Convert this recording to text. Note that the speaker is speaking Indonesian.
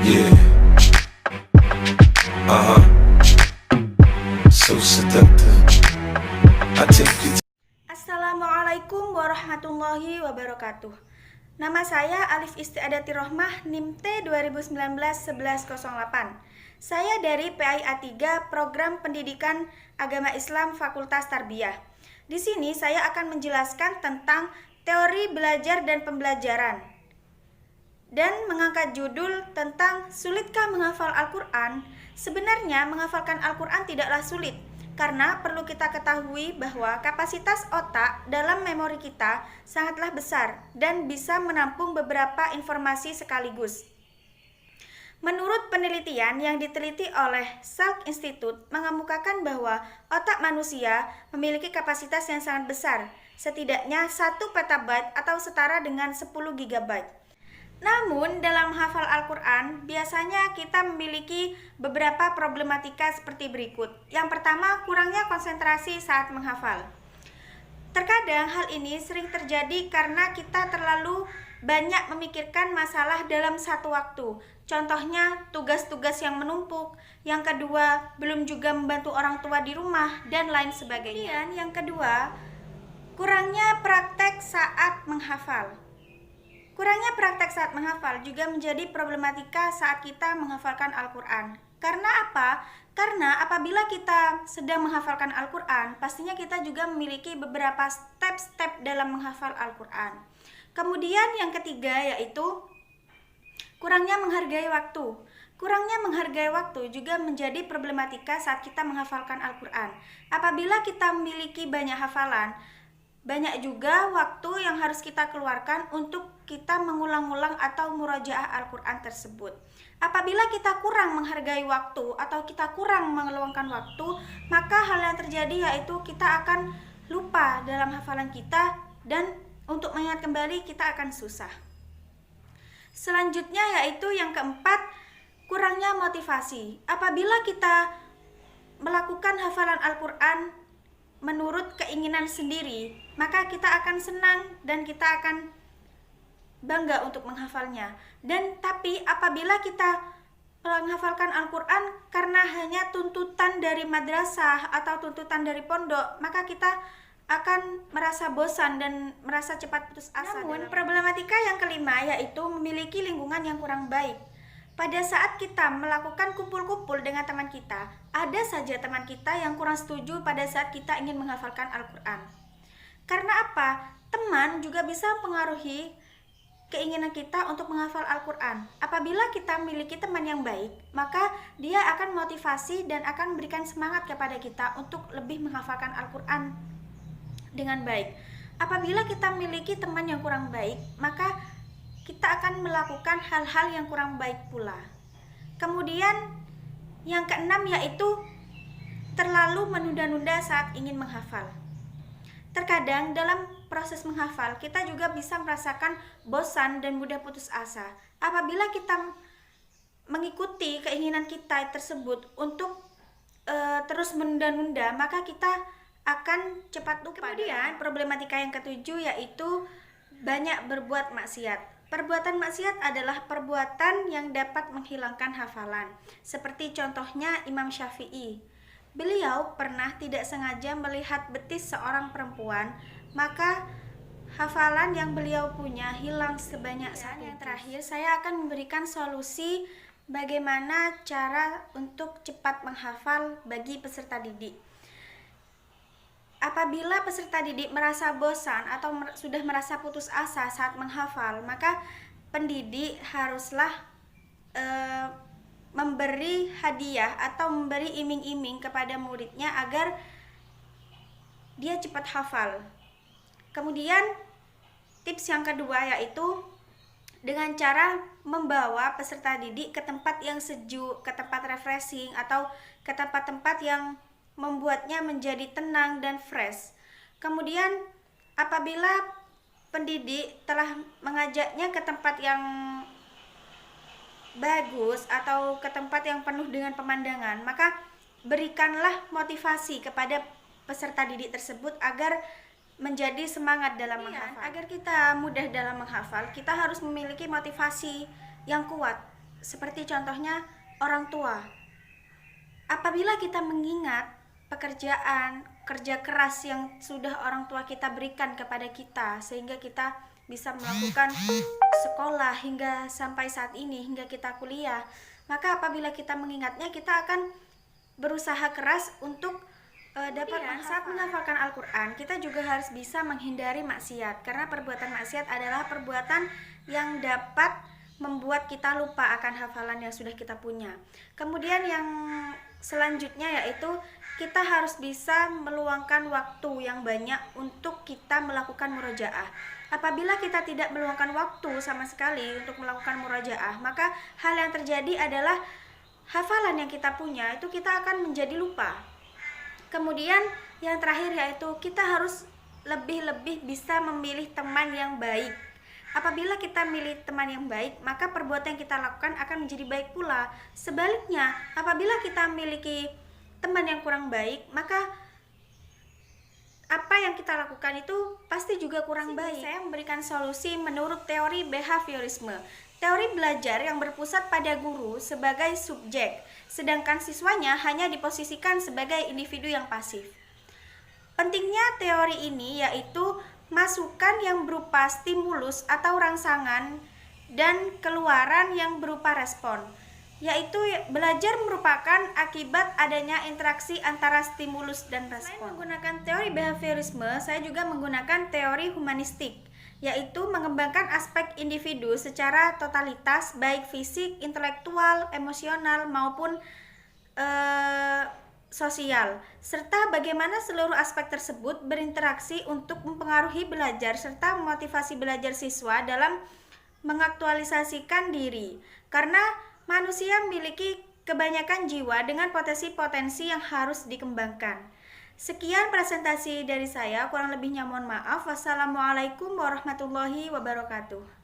Yeah. So seductive. I take you. Assalamualaikum warahmatullahi wabarakatuh. Nama saya Alif Istiadati Rohmah, NIM T 2019-1108. Saya dari PAIA 3, Program Pendidikan Agama Islam Fakultas Tarbiyah. Di sini saya akan menjelaskan tentang teori belajar dan pembelajaran dan mengangkat judul tentang sulitkah menghafal Al-Quran. Sebenarnya menghafalkan Al-Quran tidaklah sulit, karena perlu kita ketahui bahwa kapasitas otak dalam memori kita sangatlah besar dan bisa menampung beberapa informasi sekaligus. Menurut penelitian yang diteliti oleh Salk Institute mengemukakan bahwa otak manusia memiliki kapasitas yang sangat besar, setidaknya 1 petabyte atau setara dengan 10 gigabyte. Namun dalam menghafal Al-Quran biasanya kita memiliki beberapa problematika seperti berikut. Yang pertama, kurangnya konsentrasi saat menghafal. Terkadang hal ini sering terjadi karena kita terlalu banyak memikirkan masalah dalam satu waktu. Contohnya tugas-tugas yang menumpuk. Yang kedua, belum juga membantu orang tua di rumah dan lain sebagainya. Kemudian yang kedua, kurangnya praktek saat menghafal. Kurangnya praktek saat menghafal juga menjadi problematika saat kita menghafalkan Al-Quran. Karena apa? Karena apabila kita sedang menghafalkan Al-Quran, pastinya kita juga memiliki beberapa step-step dalam menghafal Al-Quran. Kemudian yang ketiga yaitu kurangnya menghargai waktu. Kurangnya menghargai waktu juga menjadi problematika saat kita menghafalkan Al-Quran. Apabila kita memiliki banyak hafalan, banyak juga waktu yang harus kita keluarkan untuk kita mengulang-ulang atau murojaah Al-Quran tersebut. Apabila kita kurang menghargai waktu atau kita kurang meluangkan waktu, maka hal yang terjadi yaitu kita akan lupa dalam hafalan kita dan untuk mengingat kembali kita akan susah. Selanjutnya yaitu yang keempat, kurangnya motivasi. Apabila kita melakukan hafalan Al-Quran menurut keinginan sendiri, maka kita akan senang dan kita akan bangga untuk menghafalnya. Dan tapi apabila kita menghafalkan Al-Quran karena hanya tuntutan dari madrasah atau tuntutan dari pondok, maka kita akan merasa bosan dan merasa cepat putus asa. Namun problematika yang kelima yaitu memiliki lingkungan yang kurang baik. Pada saat kita melakukan kumpul-kumpul dengan teman kita, ada saja teman kita yang kurang setuju pada saat kita ingin menghafalkan Al-Quran. Karena apa? Teman juga bisa mempengaruhi keinginan kita untuk menghafal Al-Quran. Apabila kita memiliki teman yang baik, maka dia akan motivasi dan akan memberikan semangat kepada kita untuk lebih menghafalkan Al-Quran dengan baik. Apabila kita memiliki teman yang kurang baik, maka kita akan melakukan hal-hal yang kurang baik pula. Kemudian yang keenam yaitu terlalu menunda-nunda saat ingin menghafal. Terkadang dalam proses menghafal kita juga bisa merasakan bosan dan mudah putus asa. Apabila kita mengikuti keinginan kita tersebut untuk terus menunda-nunda, maka kita akan cepat lupa. Kemudian problematika yang ketujuh yaitu banyak berbuat maksiat. Perbuatan maksiat adalah perbuatan yang dapat menghilangkan hafalan. Seperti contohnya Imam Syafi'i. Beliau pernah tidak sengaja melihat betis seorang perempuan, maka hafalan yang beliau punya hilang sebanyak satu. Yang terakhir, saya akan memberikan solusi bagaimana cara untuk cepat menghafal bagi peserta didik. Apabila peserta didik merasa bosan atau sudah merasa putus asa saat menghafal, maka pendidik haruslah memberi hadiah atau memberi iming-iming kepada muridnya agar dia cepat hafal. Kemudian tips yang kedua yaitu dengan cara membawa peserta didik ke tempat yang sejuk, ke tempat refreshing atau ke tempat-tempat yang membuatnya menjadi tenang dan fresh. Kemudian apabila pendidik telah mengajaknya ke tempat yang bagus atau ke tempat yang penuh dengan pemandangan, maka berikanlah motivasi kepada peserta didik tersebut agar menjadi semangat dalam menghafal. Agar kita mudah dalam menghafal, kita harus memiliki motivasi yang kuat. seperti contohnya orang tua. Apabila kita mengingat pekerjaan, kerja keras yang sudah orang tua kita berikan kepada kita, sehingga kita bisa melakukan sekolah hingga sampai saat ini, hingga kita kuliah, maka apabila kita mengingatnya, kita akan berusaha keras untuk dapat saat menghafalkan Al-Quran. Kita juga harus bisa menghindari maksiat, karena perbuatan maksiat adalah perbuatan yang dapat membuat kita lupa akan hafalan yang sudah kita punya. Kemudian yang selanjutnya yaitu kita harus bisa meluangkan waktu yang banyak untuk kita melakukan murojaah. Apabila kita tidak meluangkan waktu sama sekali untuk melakukan murojaah, maka hal yang terjadi adalah hafalan yang kita punya itu kita akan menjadi lupa. Kemudian yang terakhir yaitu kita harus lebih-lebih bisa memilih teman yang baik. Apabila kita milih teman yang baik, maka perbuatan yang kita lakukan akan menjadi baik pula. Sebaliknya, apabila kita memiliki teman yang kurang baik, maka apa yang kita lakukan itu pasti juga kurang baik. Saya memberikan solusi menurut teori behaviorisme. Teori belajar yang berpusat pada guru sebagai subjek, sedangkan siswanya hanya diposisikan sebagai individu yang pasif. Pentingnya teori ini yaitu masukan yang berupa stimulus atau rangsangan dan keluaran yang berupa respon, yaitu belajar merupakan akibat adanya interaksi antara stimulus dan respon. Selain menggunakan teori behaviorisme, saya juga menggunakan teori humanistik, yaitu mengembangkan aspek individu secara totalitas, baik fisik, intelektual, emosional maupun sosial, serta bagaimana seluruh aspek tersebut berinteraksi untuk mempengaruhi belajar serta memotivasi belajar siswa dalam mengaktualisasikan diri, karena manusia memiliki kebanyakan jiwa dengan potensi-potensi yang harus dikembangkan. Sekian presentasi dari saya, kurang lebihnya mohon maaf. Wassalamualaikum warahmatullahi wabarakatuh.